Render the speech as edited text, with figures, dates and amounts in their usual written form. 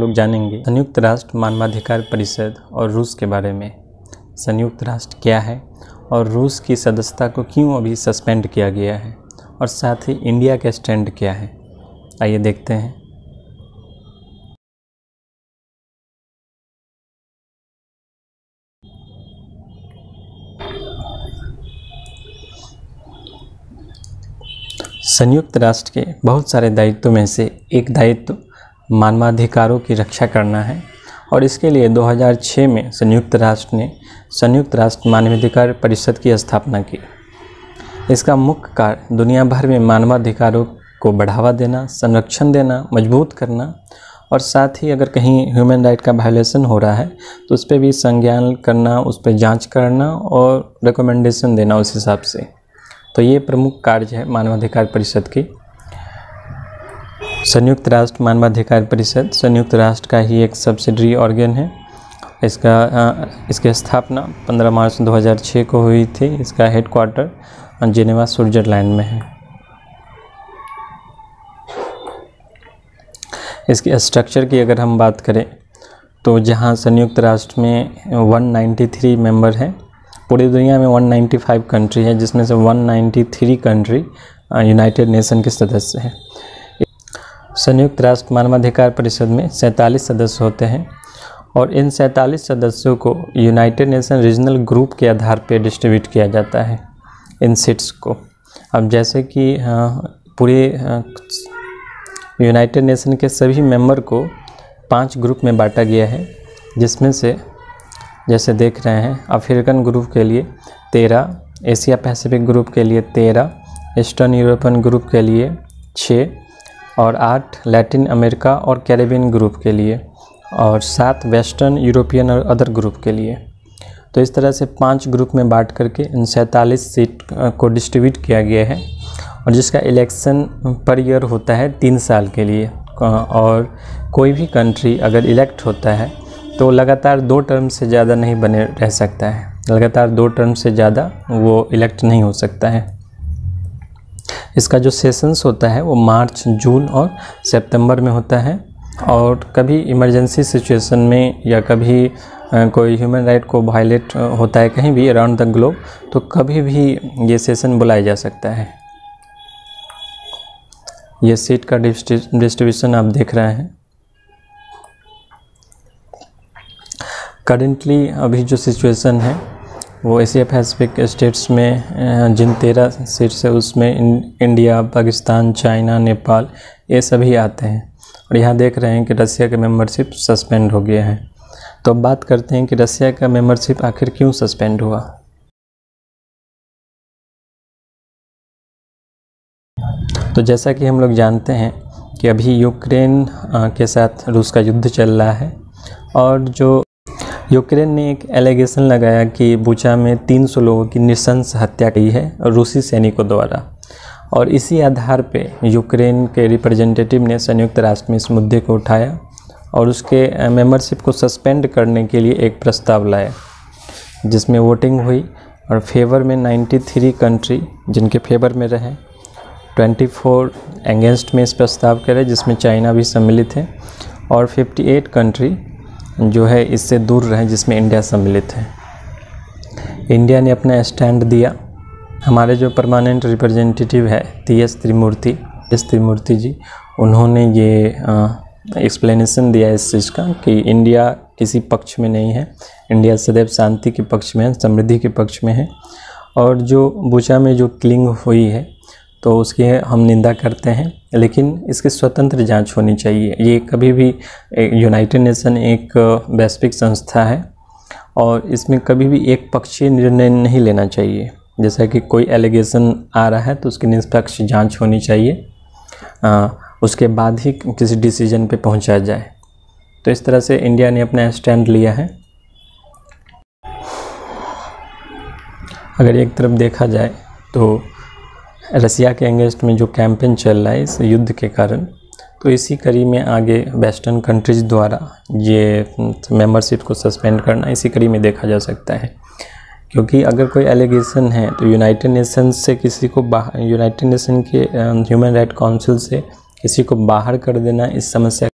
हम लोग जानेंगे संयुक्त राष्ट्र मानवाधिकार परिषद और रूस के बारे में। संयुक्त राष्ट्र क्या है और रूस की सदस्यता को क्यों अभी सस्पेंड किया गया है, और साथ ही इंडिया का स्टैंड क्या है, आइए देखते हैं। संयुक्त राष्ट्र के बहुत सारे दायित्वों में से एक दायित्व मानवाधिकारों की रक्षा करना है, और इसके लिए 2006 में संयुक्त राष्ट्र ने संयुक्त राष्ट्र मानवाधिकार परिषद की स्थापना की। इसका मुख्य कार्य दुनिया भर में मानवाधिकारों को बढ़ावा देना, संरक्षण देना, मजबूत करना, और साथ ही अगर कहीं ह्यूमन राइट का वायलेशन हो रहा है तो उस पर भी संज्ञान करना, उस पर जांच करना और रिकमेंडेशन देना उस हिसाब से। तो ये प्रमुख कार्य है मानवाधिकार परिषद की। संयुक्त राष्ट्र परिषद संयुक्त राष्ट्र का ही एक सब्सिडरी ऑर्गन है। इसकी स्थापना 15 मार्च 2006 को हुई थी। इसका हेडक्वार्टर जेनेवा स्विट्जरलैंड में है। इसकी स्ट्रक्चर की अगर हम बात करें तो जहां संयुक्त राष्ट्र में 193 मेंबर हैं, पूरी दुनिया में 195 कंट्री है, जिसमें से 193 कंट्री यूनाइटेड नेशन के सदस्य हैं। संयुक्त राष्ट्र मानवाधिकार परिषद में 47 सदस्य होते हैं, और इन 47 सदस्यों को यूनाइटेड नेशन रीजनल ग्रुप के आधार पर डिस्ट्रीब्यूट किया जाता है इन सीट्स को। अब जैसे कि पूरे यूनाइटेड नेशन के सभी मेंबर को 5 ग्रुप में बांटा गया है, जिसमें से जैसे देख रहे हैं अफ्रीकन ग्रुप के लिए 13, एशिया पैसिफिक ग्रुप के लिए 13, ईस्टर्न यूरोपियन ग्रुप के लिए 6 और 8 लैटिन अमेरिका और कैरेबियन ग्रुप के लिए, और 7 वेस्टर्न यूरोपियन और अदर ग्रुप के लिए। तो इस तरह से 5 ग्रुप में बांट करके इन 47 सीट को डिस्ट्रीब्यूट किया गया है, और जिसका इलेक्शन पर ईयर होता है 3 साल के लिए। और कोई भी कंट्री अगर इलेक्ट होता है तो लगातार 2 टर्म से ज़्यादा नहीं बने रह सकता है। लगातार 2 टर्म से ज़्यादा वो इलेक्ट नहीं हो सकता है। इसका जो सेशंस होता है वो मार्च, जून और सितंबर में होता है, और कभी इमरजेंसी सिचुएशन में या कभी कोई ह्यूमन राइट को वायलेट होता है कहीं भी अराउंड द ग्लोब, तो कभी भी ये सेशन बुलाया जा सकता है। ये सीट का डिस्ट्रीब्यूशन आप देख रहे हैं। करेंटली अभी जो सिचुएशन है वो एशिया पैसिफिक स्टेट्स में जिन 13 सीट्स है उसमें इंडिया, पाकिस्तान, चाइना, नेपाल ये सभी आते हैं। और यहाँ देख रहे हैं कि रसिया का मेंबरशिप सस्पेंड हो गया है। तो अब बात करते हैं कि रसिया का मेंबरशिप आखिर क्यों सस्पेंड हुआ। तो जैसा कि हम लोग जानते हैं कि अभी यूक्रेन के साथ रूस का युद्ध चल रहा है, और जो यूक्रेन ने एक एलिगेशन लगाया कि बुचा में 300 लोगों की नृशंस हत्या की है रूसी सैनिकों द्वारा, और इसी आधार पे यूक्रेन के रिप्रेजेंटेटिव ने संयुक्त राष्ट्र में इस मुद्दे को उठाया और उसके मेंबरशिप को सस्पेंड करने के लिए एक प्रस्ताव लाया, जिसमें वोटिंग हुई, और फेवर में 93 कंट्री जिनके फेवर में रहे, 24 अगेंस्ट में इस प्रस्ताव करे, जिसमें चाइना भी सम्मिलित है, और 58 कंट्री जो है इससे दूर रहे, जिसमें इंडिया सम्मिलित है। इंडिया ने अपना स्टैंड दिया। हमारे जो परमानेंट रिप्रेजेंटेटिव है TS त्रिमूर्ति जी, उन्होंने ये एक्सप्लेनेशन दिया इस चीज़ का कि इंडिया किसी पक्ष में नहीं है, इंडिया सदैव शांति के पक्ष में है, समृद्धि के पक्ष में है, और जो बुचा में जो किलिंग हुई है तो उसकी हम निंदा करते हैं, लेकिन इसकी स्वतंत्र जांच होनी चाहिए। ये कभी भी यूनाइटेड नेशन एक वैश्विक संस्था है, और इसमें कभी भी एक पक्षीय निर्णय नहीं लेना चाहिए। जैसा कि कोई एलिगेशन आ रहा है तो उसकी निष्पक्ष जांच होनी चाहिए, उसके बाद ही किसी डिसीजन पे पहुंचा जाए। तो इस तरह से इंडिया ने अपना स्टैंड लिया है। अगर एक तरफ देखा जाए तो रसिया के अगेंस्ट में जो कैंपेन चल रहा है इस युद्ध के कारण, तो इसी कड़ी में आगे वेस्टर्न कंट्रीज़ द्वारा ये मेंबरशिप को सस्पेंड करना इसी कड़ी में देखा जा सकता है। क्योंकि अगर कोई एलिगेशन है तो यूनाइटेड नेशन से किसी को यूनाइटेड नेशन के ह्यूमन राइट काउंसिल से किसी को बाहर कर देना इस समस्या